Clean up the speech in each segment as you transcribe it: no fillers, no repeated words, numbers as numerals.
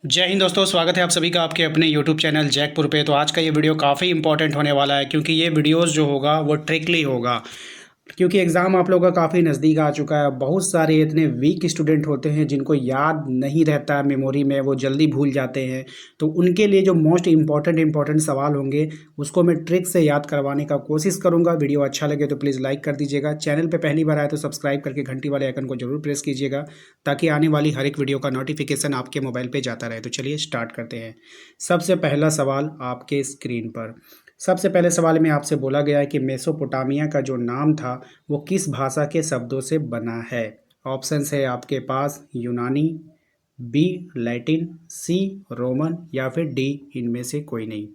जय हिंद दोस्तों, स्वागत है आप सभी का आपके अपने YouTube चैनल जैकपुर पे। तो आज का ये वीडियो काफ़ी इंपॉर्टेंट होने वाला है क्योंकि ये वीडियोस जो होगा वो ट्रिकली होगा। क्योंकि एग्ज़ाम आप लोगों का काफ़ी नज़दीक आ चुका है। बहुत सारे इतने वीक स्टूडेंट होते हैं जिनको याद नहीं रहता है मेमोरी में, वो जल्दी भूल जाते हैं। तो उनके लिए जो मोस्ट इम्पॉर्टेंट सवाल होंगे उसको मैं ट्रिक से याद करवाने का कोशिश करूँगा। वीडियो अच्छा लगे तो प्लीज़ लाइक कर दीजिएगा। चैनल पे पहली बार आए तो सब्सक्राइब करके घंटी वाले आइकन को जरूर प्रेस कीजिएगा ताकि आने वाली हर एक वीडियो का नोटिफिकेशन आपके मोबाइल पे जाता रहे। तो चलिए स्टार्ट करते हैं। सबसे पहला सवाल आपके स्क्रीन पर। सबसे पहले सवाल में आपसे बोला गया है कि मेसोपोटामिया का जो नाम था वो किस भाषा के शब्दों से बना है। ऑप्शंस है आपके पास यूनानी, बी लैटिन, सी रोमन या फिर डी इनमें से कोई नहीं।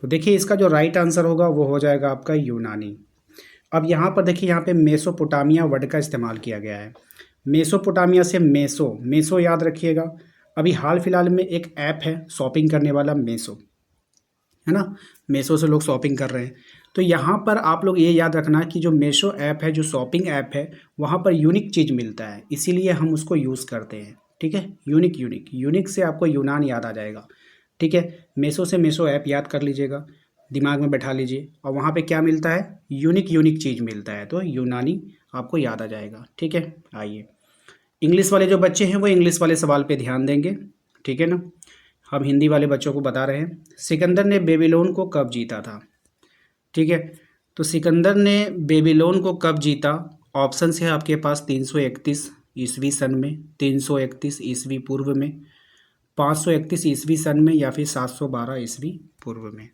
तो देखिए इसका जो राइट आंसर होगा वो हो जाएगा आपका यूनानी। अब यहाँ पर देखिए, यहाँ पे मेसोपोटामिया वर्ड का इस्तेमाल किया गया है। मेसोपोटामिया से मेसो मेसो याद रखिएगा। अभी हाल फिलहाल में एक ऐप है शॉपिंग करने वाला मेसो, है ना। मेशो से लोग शॉपिंग कर रहे हैं। तो यहाँ पर आप लोग ये याद रखना कि जो मेशो ऐप है, जो शॉपिंग ऐप है, वहाँ पर यूनिक चीज़ मिलता है, इसीलिए हम उसको यूज़ करते हैं। ठीक है, यूनिक यूनिक यूनिक से आपको यूनान याद आ जाएगा। ठीक है, मेशो से मेशो ऐप याद कर लीजिएगा, दिमाग में बैठा लीजिए, और वहाँ पे क्या मिलता है, यूनिक यूनिक चीज़ मिलता है, तो यूनानी आपको याद आ जाएगा। ठीक है, आइए इंग्लिश वाले जो बच्चे हैं वो इंग्लिश वाले सवाल पे ध्यान देंगे। ठीक है ना। हम हिंदी वाले बच्चों को बता रहे हैं, सिकंदर ने बेबीलोन को कब जीता था। ठीक है, तो सिकंदर ने बेबीलोन को कब जीता। ऑप्शन है आपके पास 331 ईस्वी सन में, 331 ईस्वी पूर्व में, 531 ईस्वी सन में या फिर 712 ईस्वी पूर्व में।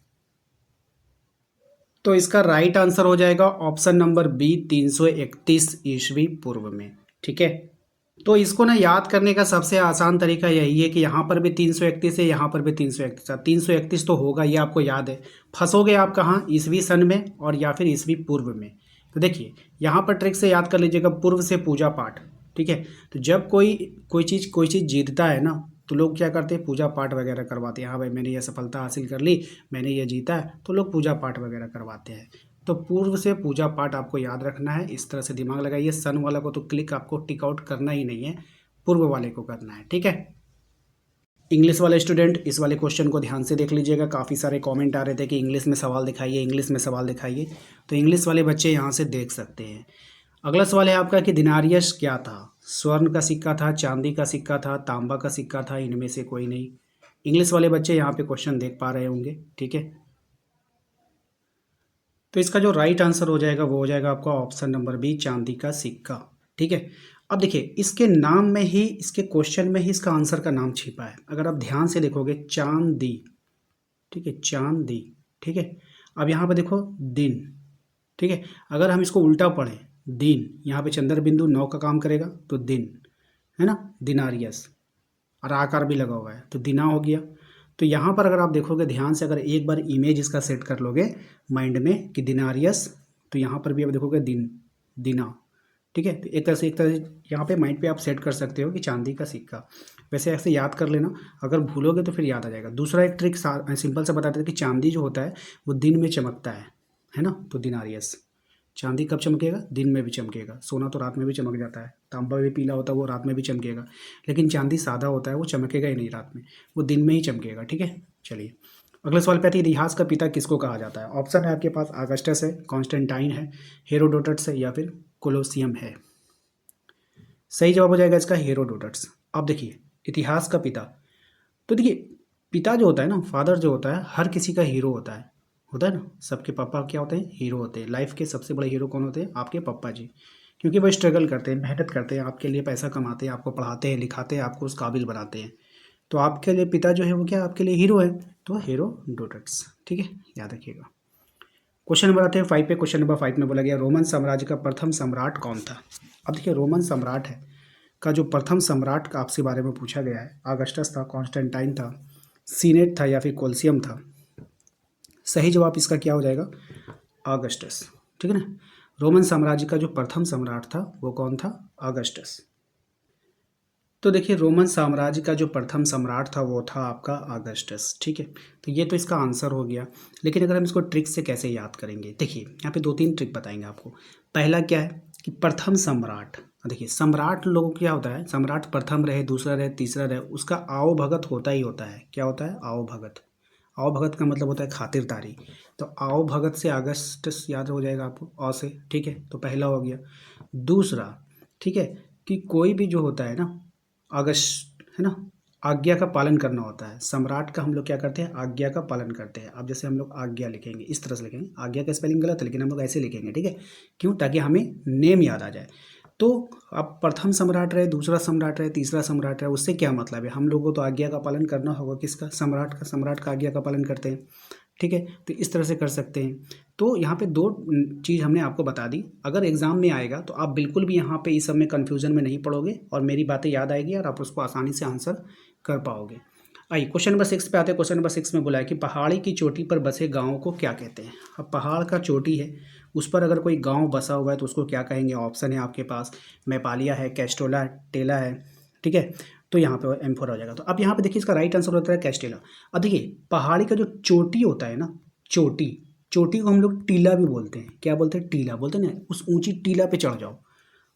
तो इसका राइट आंसर हो जाएगा ऑप्शन नंबर बी, 331 ईस्वी पूर्व में। ठीक है, तो इसको ना याद करने का सबसे आसान तरीका यही है कि यहाँ पर भी 331 है, यहाँ पर भी 331 है। 331 तो होगा, ये आपको याद है। फंसोगे आप कहाँ, ईस्वी सन में और या फिर ईस्वी पूर्व में। तो देखिए यहाँ पर ट्रिक से याद कर लीजिएगा, पूर्व से पूजा पाठ। ठीक है, तो जब कोई चीज़ जीतता है ना, तो लोग क्या करते हैं, पूजा पाठ वगैरह करवाते हैं। हाँ भाई, मैंने ये सफलता हासिल कर ली, मैंने ये जीता है, तो लोग पूजा पाठ वगैरह करवाते हैं। तो पूर्व से पूजा पाठ आपको याद रखना है, इस तरह से दिमाग लगाइए। सन वाला को तो क्लिक आपको टिक आउट करना ही नहीं है, पूर्व वाले को करना है। ठीक है, इंग्लिश वाले स्टूडेंट इस वाले क्वेश्चन को ध्यान से देख लीजिएगा। काफ़ी सारे कमेंट आ रहे थे कि इंग्लिश में सवाल दिखाइए, इंग्लिश में सवाल दिखाइए, तो इंग्लिश वाले बच्चे यहाँ से देख सकते हैं। अगला सवाल है आपका कि दिनारियस क्या था। स्वर्ण का सिक्का था, चांदी का सिक्का था, तांबा का सिक्का था, इनमें से कोई नहीं। इंग्लिश वाले बच्चे यहाँ पे क्वेश्चन देख पा रहे होंगे। ठीक है, तो इसका जो राइट आंसर हो जाएगा वो हो जाएगा आपका ऑप्शन नंबर बी, चांदी का सिक्का। ठीक है, अब देखिए इसके नाम में ही, इसके क्वेश्चन में ही इसका आंसर का नाम छिपा है। अगर आप ध्यान से देखोगे, चांदी। ठीक है, चांदी। ठीक है, अब यहाँ पे देखो दिन। ठीक है, अगर हम इसको उल्टा पढ़ें, दिन, यहाँ पे चंद्र बिंदु 9 का काम करेगा तो दिन, है ना, दिनारियस, और आकार भी लगा हुआ है तो दिना हो गया। तो यहाँ पर अगर आप देखोगे ध्यान से, अगर एक बार इमेज इसका सेट कर लोगे माइंड में कि दिनारियस, तो यहाँ पर भी आप देखोगे दिन, दिना। ठीक है, तो एक तरह से यहाँ पे माइंड पे आप सेट कर सकते हो कि चांदी का सिक्का। वैसे ऐसे याद कर लेना, अगर भूलोगे तो फिर याद आ जाएगा। दूसरा एक ट्रिक सिंपल सा बताते थे कि चांदी जो होता है वो दिन में चमकता है ना, तो दिनारियस। चांदी कब चमकेगा, दिन में भी चमकेगा। सोना तो रात में भी चमक जाता है, तांबा भी पीला होता है, वो रात में भी चमकेगा। लेकिन चांदी सादा होता है, वो चमकेगा ही नहीं रात में, वो दिन में ही चमकेगा। ठीक है, चलिए अगले सवाल पे आते हैं, इतिहास का पिता किसको कहा जाता है। ऑप्शन है आपके पास, अगस्टस है, कॉन्स्टेंटाइन है, हेरोडोटस है या फिर कोलोसियम है। सही जवाब हो जाएगा इसका हेरोडोटस। अब देखिए इतिहास का पिता, तो देखिए पिता जो होता है ना, फादर जो होता है, हर किसी का हीरो होता है ना। सबके पापा क्या होते हैं, हीरो होते हैं। लाइफ के सबसे बड़े हीरो कौन होते हैं, आपके पापा जी। क्योंकि वो स्ट्रगल करते हैं, मेहनत करते हैं, आपके लिए पैसा कमाते हैं, आपको पढ़ाते हैं, लिखाते हैं, आपको उस काबिल बनाते हैं। तो आपके लिए पिता जो है वो क्या, आपके लिए हीरो है, तो हेरोडोटस। ठीक है, याद रखिएगा। क्वेश्चन नंबर आते हैं 5 पे। क्वेश्चन नंबर 5 में बोला गया रोमन साम्राज्य का प्रथम सम्राट कौन था। अब देखिए रोमन सम्राट है का जो प्रथम सम्राट का आपसे बारे में पूछा गया है, अगस्टस था, कॉन्स्टेंटाइन था, सीनेट था या फिर कोलसियम था। सही जवाब इसका क्या हो जाएगा, अगस्टस। ठीक है ना, रोमन साम्राज्य का जो प्रथम सम्राट था वो कौन था, अगस्टस। तो देखिए रोमन साम्राज्य का जो प्रथम सम्राट था वो था आपका अगस्टस। ठीक है, तो ये तो इसका आंसर हो गया। लेकिन अगर हम इसको ट्रिक से कैसे याद करेंगे, देखिए यहाँ पे 2-3 ट्रिक बताएंगे आपको। पहला क्या है कि प्रथम सम्राट, देखिए सम्राट लोगों को क्या होता है, सम्राट प्रथम रहे, दूसरा रहे, तीसरा रहे, उसका आओ भगत होता ही होता है। क्या होता है? आओ भगत। आओ भगत का मतलब होता है खातिरदारी। तो आओ भगत से अगस्त याद हो जाएगा आपको, अ से, ठीक है। तो पहला हो गया। दूसरा, ठीक है, कि कोई भी जो होता है ना, अगस्त है ना, आज्ञा का पालन करना होता है। सम्राट का हम लोग क्या करते हैं? आज्ञा का पालन करते हैं। अब जैसे हम लोग आज्ञा लिखेंगे, इस तरह से लिखेंगे, आज्ञा का स्पेलिंग गलत है लेकिन हम लोग ऐसे लिखेंगे, ठीक है। क्यों? ताकि हमें नेम याद आ जाए। तो अब प्रथम सम्राट रहे, दूसरा सम्राट रहे, तीसरा सम्राट रहे, उससे क्या मतलब है? हम लोगों को तो आज्ञा का पालन करना होगा। किसका? सम्राट का। सम्राट का आज्ञा का पालन करते हैं, ठीक है। तो इस तरह से कर सकते हैं। तो यहाँ पे दो चीज़ हमने आपको बता दी। अगर एग्जाम में आएगा तो आप बिल्कुल भी यहाँ पे इस सब में कन्फ्यूजन में नहीं पड़ोगे और मेरी बातें याद आएगी और आप उसको आसानी से आंसर कर पाओगे। आइए क्वेश्चन नंबर 6 पे आते हैं। क्वेश्चन नंबर 6 में बोला है कि पहाड़ी की चोटी पर बसे गाँव को क्या कहते हैं? अब पहाड़ का चोटी है, उस पर अगर कोई गांव बसा हुआ है तो उसको क्या कहेंगे? ऑप्शन है आपके पास, मैपालिया है, कैस्टोला, टेला है, ठीक है। तो यहाँ पे M4 हो जाएगा। तो अब यहाँ पे देखिए इसका राइट आंसर होता है कैस्टेला। अब देखिए पहाड़ी का जो चोटी होता है ना, चोटी, चोटी को हम लोग टीला भी बोलते हैं। क्या बोलते हैं? टीला बोलते हैं ना। उस ऊंची टीला पे चढ़ जाओ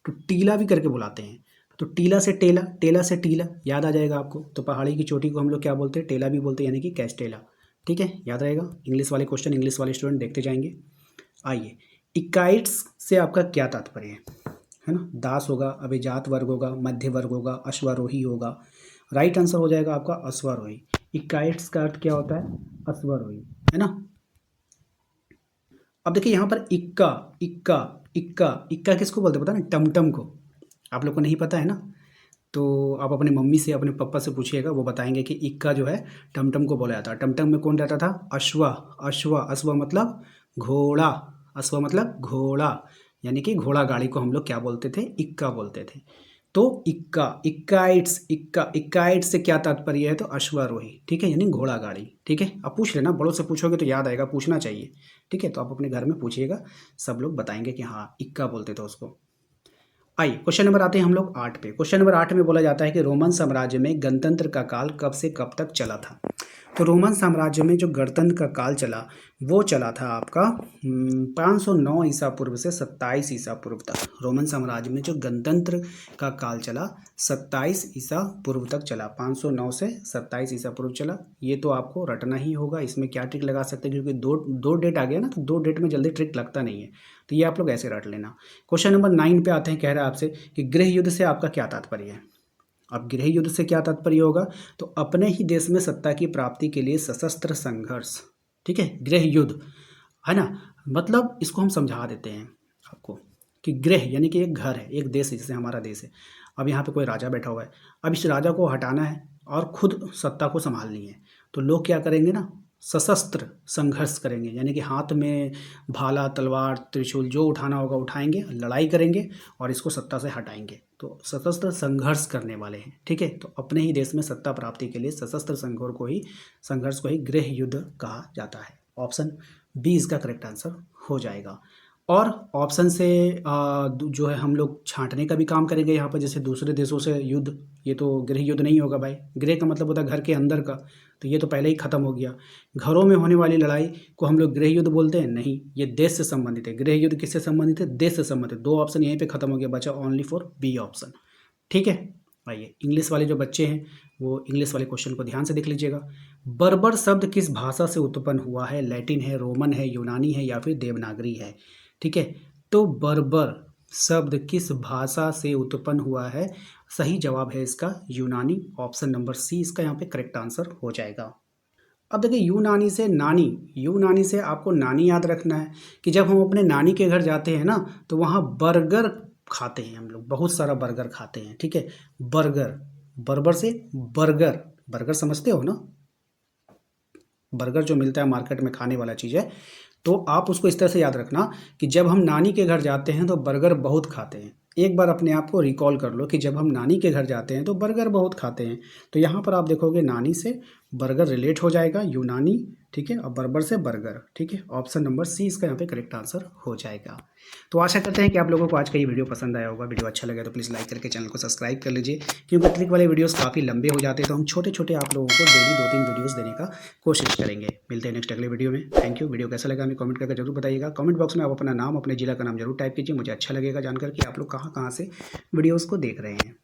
तो टीला भी करके बुलाते हैं। तो टीला से टेला, टेला से टीला, याद आ जाएगा आपको। तो पहाड़ी की चोटी को हम लोग क्या बोलते हैं? टेला भी बोलते हैं, यानी कि कैस्टेला, ठीक है। याद रहेगा। इंग्लिश वाले क्वेश्चन इंग्लिश वाले स्टूडेंट देखते जाएंगे। आइए, इकाइट्स से आपका क्या तात्पर्य है ना? दास होगा, अभिजात वर्ग होगा, मध्य वर्ग होगा, अश्वारोही होगा। राइट आंसर हो जाएगा आपका अश्वारोही। इकाइट्स का अर्थ क्या होता है? अश्वारोही, है ना। अब देखिए यहाँ पर इक्का, इक्का, इक्का, इक्का किसको बोलते हैं पता है ना? टमटम को। आप लोग को नहीं पता है ना? तो आप अपने मम्मी से, अपने पापा से पूछिएगा, वो बताएंगे कि इक्का जो है टमटम को बोला जाता है। टमटम में कौन रहता था? अश्वा, अश्वा, अश्वा मतलब घोड़ा, अश्वा मतलब घोड़ा, यानी कि घोड़ा गाड़ी को हम लोग क्या बोलते थे? इक्का बोलते थे। तो इक्का, इक्काइट्स, इक्का, इक्काइट्स से क्या तात्पर्य है? तो अश्वारोही, ठीक है, यानी घोड़ा गाड़ी, ठीक है। आप पूछ लेना, बड़ों से पूछोगे तो याद आएगा, पूछना चाहिए, ठीक है। तो आप अपने घर में पूछिएगा, सब लोग बताएंगे कि हाँ इक्का बोलते थे उसको। आइए क्वेश्चन नंबर आते हैं हम लोग 8 पे। क्वेश्चन नंबर 8 में बोला जाता है कि रोमन साम्राज्य में गणतंत्र का काल कब से कब तक चला था? तो रोमन साम्राज्य में जो गणतंत्र का काल चला वो चला था आपका 509 ईसा पूर्व से 27 ईसा पूर्व तक। रोमन साम्राज्य में जो गणतंत्र का काल चला 27 ईसा पूर्व तक चला, 509 से 27 ईसा पूर्व चला। ये तो आपको रटना ही होगा। इसमें क्या ट्रिक लगा सकते हैं, क्योंकि दो डेट आ गया ना, तो दो डेट में जल्दी ट्रिक लगता नहीं है। तो ये आप लोग ऐसे रट लेना। क्वेश्चन नंबर 9 पे आते हैं। कह रहा है आपसे कि गृह युद्ध से आपका क्या तात्पर्य है? अब गृह युद्ध से क्या तात्पर्य होगा? तो अपने ही देश में सत्ता की प्राप्ति के लिए सशस्त्र संघर्ष, ठीक है, गृह युद्ध, है ना। मतलब इसको हम समझा देते हैं आपको कि गृह यानी कि एक घर है, एक देश है, जैसे हमारा देश है। अब यहाँ पे कोई राजा बैठा हुआ है, अब इस राजा को हटाना है और खुद सत्ता को संभालनी है। तो लोग क्या करेंगे ना, सशस्त्र संघर्ष करेंगे, यानी कि हाथ में भाला, तलवार, त्रिशूल जो उठाना होगा उठाएंगे, लड़ाई करेंगे और इसको सत्ता से हटाएंगे। तो सशस्त्र संघर्ष करने वाले हैं, ठीक है। तो अपने ही देश में सत्ता प्राप्ति के लिए सशस्त्र संघर्ष को ही गृह युद्ध कहा जाता है। ऑप्शन बी इसका करेक्ट आंसर हो जाएगा। और ऑप्शन से जो है हम लोग छांटने का भी काम करेंगे यहाँ पर, जैसे दूसरे देशों से युद्ध। ये तो गृह युद्ध नहीं होगा भाई, गृह का मतलब होता है घर के अंदर का, तो ये तो पहले ही खत्म हो गया। घरों में होने वाली लड़ाई को हम लोग गृह युद्ध बोलते हैं? नहीं, ये देश से संबंधित है। गृह युद्ध किससे संबंधित है? देश से संबंधित। दो ऑप्शन यहीं पे खत्म हो गया, बचा ओनली फॉर बी ऑप्शन, ठीक है। आइए इंग्लिश वाले जो बच्चे हैं वो इंग्लिश वाले क्वेश्चन को ध्यान से देख लीजिएगा। बर्बर शब्द किस भाषा से उत्पन्न हुआ है? लैटिन है, रोमन है, यूनानी है या फिर देवनागरी है, ठीक है। तो बर्बर शब्द किस भाषा से उत्पन्न हुआ है? सही जवाब है इसका यूनानी। ऑप्शन नंबर सी इसका यहाँ पे करेक्ट आंसर हो जाएगा। अब देखिए यूनानी से नानी, यूनानी से आपको नानी याद रखना है कि जब हम अपने नानी के घर जाते हैं ना तो वहाँ बर्गर खाते हैं हम लोग, बहुत सारा बर्गर खाते हैं, ठीक है। बर्गर, बर्बर से बर्गर, बर्गर समझते हो ना, बर्गर जो मिलता है मार्केट में खाने वाला चीज़ है। तो आप उसको इस तरह से याद रखना कि जब हम नानी के घर जाते हैं तो बर्गर बहुत खाते हैं। एक बार अपने आप को रिकॉल कर लो कि जब हम नानी के घर जाते हैं तो बर्गर बहुत खाते हैं। तो यहाँ पर आप देखोगे नानी से बर्गर रिलेट हो जाएगा, यूनानी, ठीक है, और बर्बर से बर्गर, ठीक है। ऑप्शन नंबर सी इसका यहाँ पे करेक्ट आंसर हो जाएगा। तो आशा करते हैं कि आप लोगों को आज का ये वीडियो पसंद आया होगा। वीडियो अच्छा लगा तो प्लीज़ लाइक करके चैनल को सब्सक्राइब कर लीजिए, क्योंकि ट्रिक वाले वीडियोस काफ़ी लंबे हो जाते हैं, तो हम छोटे छोटे आप लोगों को डेली 2-3 वीडियोस देने का कोशिश करेंगे। मिलते हैं नेक्स्ट अगले वीडियो में। Thank you. वीडियो कैसा लगा हमें कमेंट करके जरूर बताइएगा। कमेंट बॉक्स में आप अपना नाम, अपने जिला का नाम जरूर टाइप कीजिए। मुझे अच्छा लगेगा जानकर कि आप लोग कहाँ कहाँ से वीडियोज़ को देख रहे हैं।